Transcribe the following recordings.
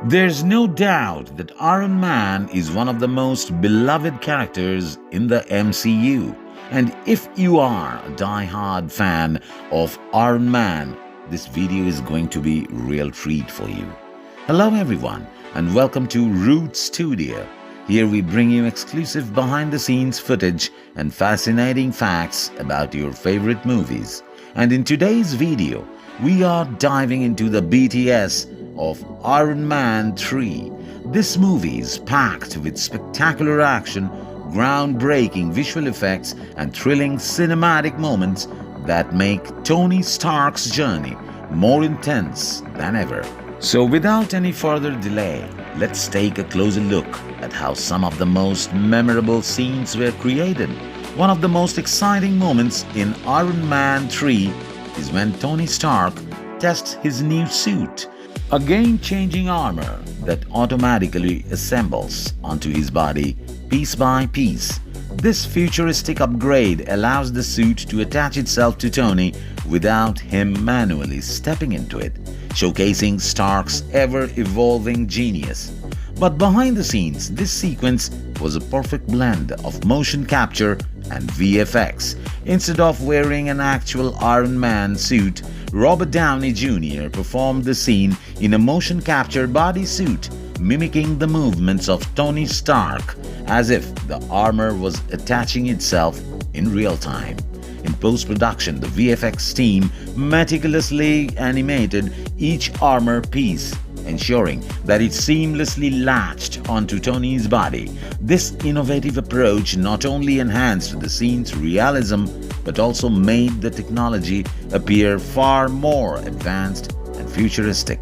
There's no doubt that Iron Man is one of the most beloved characters in the MCU. And if you are a die-hard fan of Iron Man, this video is going to be a real treat for you. Hello everyone and welcome to Root Studio. Here we bring you exclusive behind-the-scenes footage and fascinating facts about your favorite movies. And in today's video, we are diving into the BTS of Iron Man 3. This movie is packed with spectacular action, groundbreaking visual effects, and thrilling cinematic moments that make Tony Stark's journey more intense than ever. So without any further delay, let's take a closer look at how some of the most memorable scenes were created. One of the most exciting moments in Iron Man 3 is when Tony Stark tests his new suit, a game-changing armor that automatically assembles onto his body piece by piece. This futuristic upgrade allows the suit to attach itself to Tony without him manually stepping into it, showcasing Stark's ever-evolving genius. But behind the scenes, this sequence was a perfect blend of motion capture and VFX. Instead of wearing an actual Iron Man suit, Robert Downey Jr. performed the scene in a motion capture bodysuit, mimicking the movements of Tony Stark as if the armor was attaching itself in real time. In post-production, the VFX team meticulously animated each armor piece, ensuring that it seamlessly latched onto Tony's body. This innovative approach not only enhanced the scene's realism but also made the technology appear far more advanced and futuristic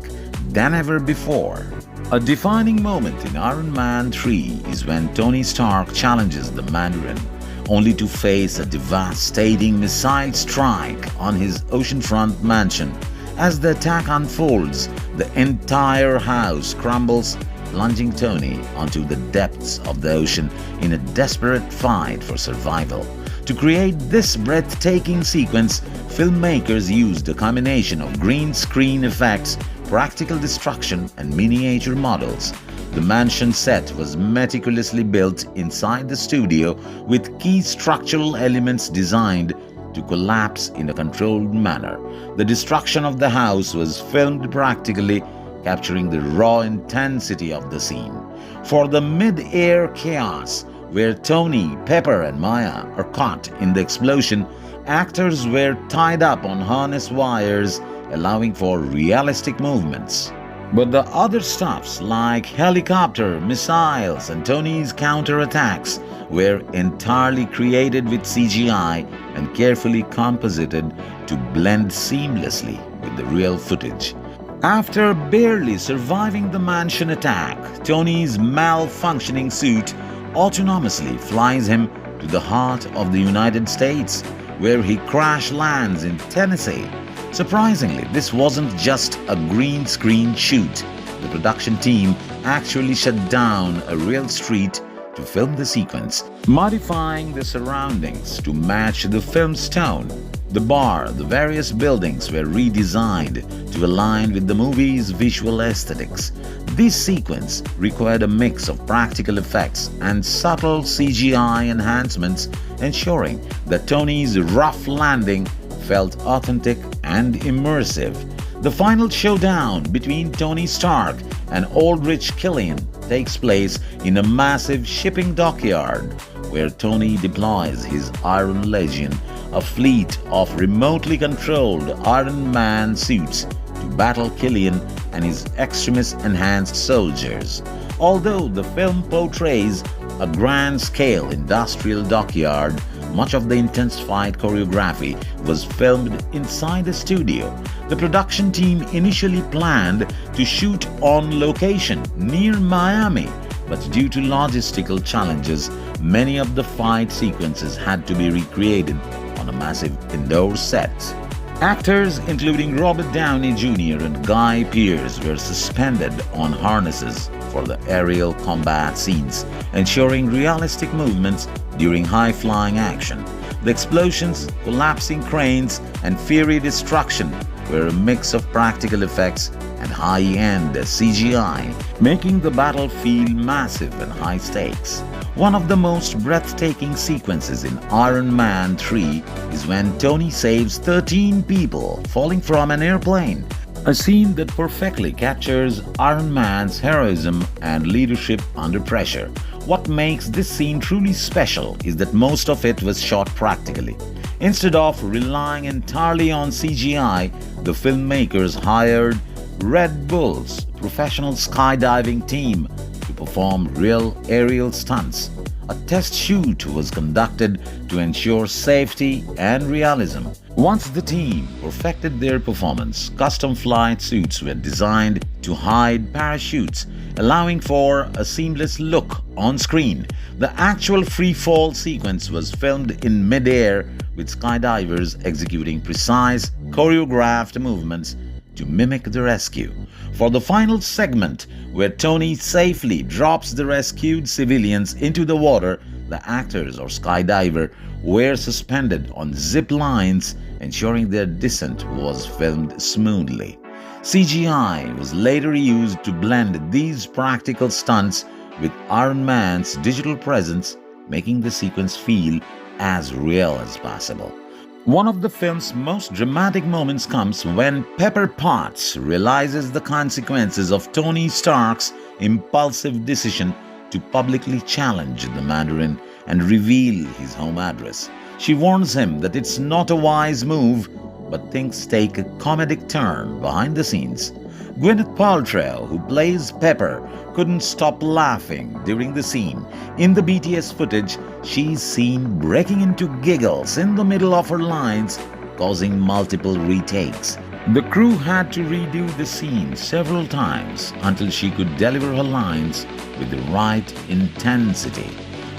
than ever before. A defining moment in Iron Man 3 is when Tony Stark challenges the Mandarin, only to face a devastating missile strike on his oceanfront mansion. As the attack unfolds, the entire house crumbles, plunging Tony onto the depths of the ocean in a desperate fight for survival. To create this breathtaking sequence, filmmakers used a combination of green screen effects, practical destruction, and miniature models. The mansion set was meticulously built inside the studio with key structural elements designed to collapse in a controlled manner. The destruction of the house was filmed practically, capturing the raw intensity of the scene. For the mid-air chaos, where Tony, Pepper, and Maya are caught in the explosion, actors were tied up on harness wires, allowing for realistic movements. But the other stuffs like helicopter, missiles, and Tony's counterattacks were entirely created with CGI and carefully composited to blend seamlessly with the real footage. After barely surviving the mansion attack, Tony's malfunctioning suit autonomously flies him to the heart of the United States, where he crash lands in Tennessee. Surprisingly, this wasn't just a green screen shoot. The production team actually shut down a real street to film the sequence, modifying the surroundings to match the film's tone. The bar, the various buildings were redesigned to align with the movie's visual aesthetics. This sequence required a mix of practical effects and subtle CGI enhancements, ensuring that Tony's rough landing felt authentic and immersive. The final showdown between Tony Stark and Aldrich Killian takes place in a massive shipping dockyard, where Tony deploys his Iron Legion, a fleet of remotely controlled Iron Man suits, to battle Killian and his extremis-enhanced soldiers. Although the film portrays a grand-scale industrial dockyard, much of the intensified choreography was filmed inside the studio. The production team initially planned to shoot on location near Miami, but due to logistical challenges, many of the fight sequences had to be recreated on a massive indoor set. Actors including Robert Downey Jr. and Guy Pearce were suspended on harnesses for the aerial combat scenes, ensuring realistic movements during high-flying action. The explosions, collapsing cranes, and fiery destruction were a mix of practical effects and high-end CGI, making the battle feel massive and high stakes. One of the most breathtaking sequences in Iron Man 3 is when Tony saves 13 people falling from an airplane, a scene that perfectly captures Iron Man's heroism and leadership under pressure. What makes this scene truly special is that most of it was shot practically. Instead of relying entirely on CGI, the filmmakers hired Red Bull's professional skydiving team to perform real aerial stunts. A test shoot was conducted to ensure safety and realism. Once the team perfected their performance, custom flight suits were designed to hide parachutes, allowing for a seamless look on screen. The actual free fall sequence was filmed in mid-air, with skydivers executing precise, choreographed movements to mimic the rescue. For the final segment, where Tony safely drops the rescued civilians into the water, the actors or skydiver were suspended on zip lines, ensuring their descent was filmed smoothly. CGI was later used to blend these practical stunts with Iron Man's digital presence, making the sequence feel as real as possible. One of the film's most dramatic moments comes when Pepper Potts realizes the consequences of Tony Stark's impulsive decision to publicly challenge the Mandarin and reveal his home address. She warns him that it's not a wise move, but things take a comedic turn behind the scenes. Gwyneth Paltrow, who plays Pepper, couldn't stop laughing during the scene. In the BTS footage, she's seen breaking into giggles in the middle of her lines, causing multiple retakes. The crew had to redo the scene several times until she could deliver her lines with the right intensity.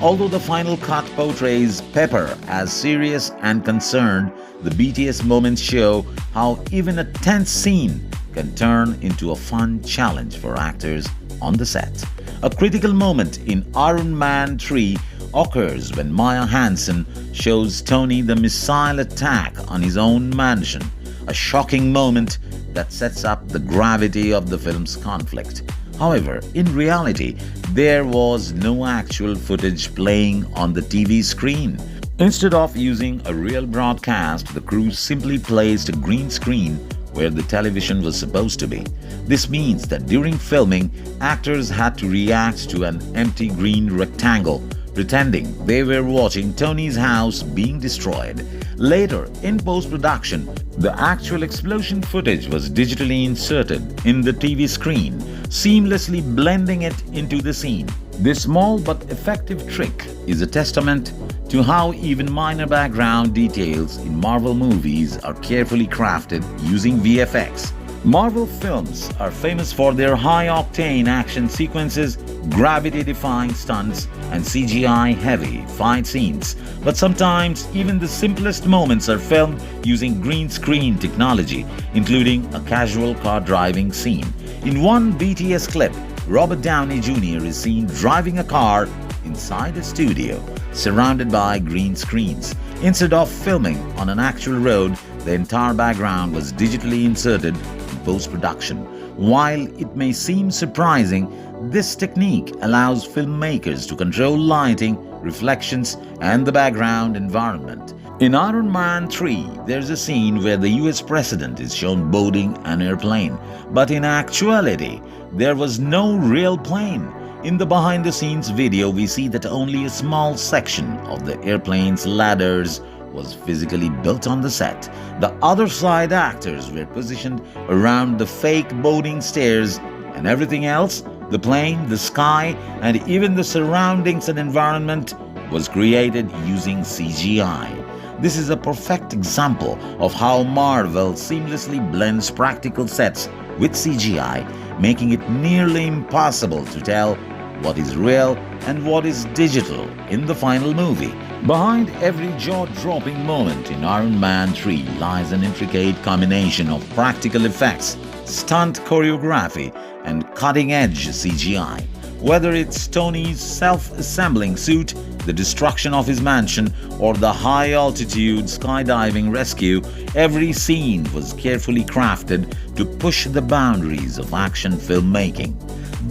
Although the final cut portrays Pepper as serious and concerned, the BTS moments show how even a tense scene can turn into a fun challenge for actors on the set. A critical moment in Iron Man 3 occurs when Maya Hansen shows Tony the missile attack on his own mansion, a shocking moment that sets up the gravity of the film's conflict. However, in reality, there was no actual footage playing on the TV screen. Instead of using a real broadcast, the crew simply placed a green screen where the television was supposed to be. This means that during filming, actors had to react to an empty green rectangle, pretending they were watching Tony's house being destroyed. Later, in post-production, the actual explosion footage was digitally inserted in the TV screen, seamlessly blending it into the scene. This small but effective trick is a testament to how even minor background details in Marvel movies are carefully crafted using VFX. Marvel films are famous for their high-octane action sequences, gravity-defying stunts, and CGI-heavy fight scenes. But sometimes, even the simplest moments are filmed using green screen technology, including a casual car driving scene. In one BTS clip, Robert Downey Jr. is seen driving a car inside a studio, surrounded by green screens. Instead of filming on an actual road, the entire background was digitally inserted in post-production. While it may seem surprising, this technique allows filmmakers to control lighting, reflections, and the background environment. In Iron Man 3, there's a scene where the US president is shown boarding an airplane, but in actuality, there was no real plane. In the behind-the-scenes video, we see that only a small section of the airplane's ladders was physically built on the set. The other side actors were positioned around the fake boarding stairs, and everything else, the plane, the sky, and even the surroundings and environment, was created using CGI. This is a perfect example of how Marvel seamlessly blends practical sets with CGI, making it nearly impossible to tell what is real and what is digital in the final movie. Behind every jaw-dropping moment in Iron Man 3 lies an intricate combination of practical effects, stunt choreography, and cutting-edge CGI. Whether it's Tony's self-assembling suit, the destruction of his mansion, or the high-altitude skydiving rescue, every scene was carefully crafted to push the boundaries of action filmmaking.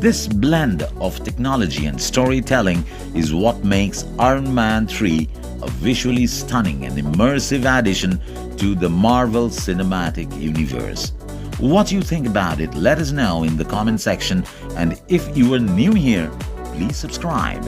This blend of technology and storytelling is what makes Iron Man 3 a visually stunning and immersive addition to the Marvel Cinematic Universe. What you think about it, let us know in the comment section, and if you are new here, please subscribe.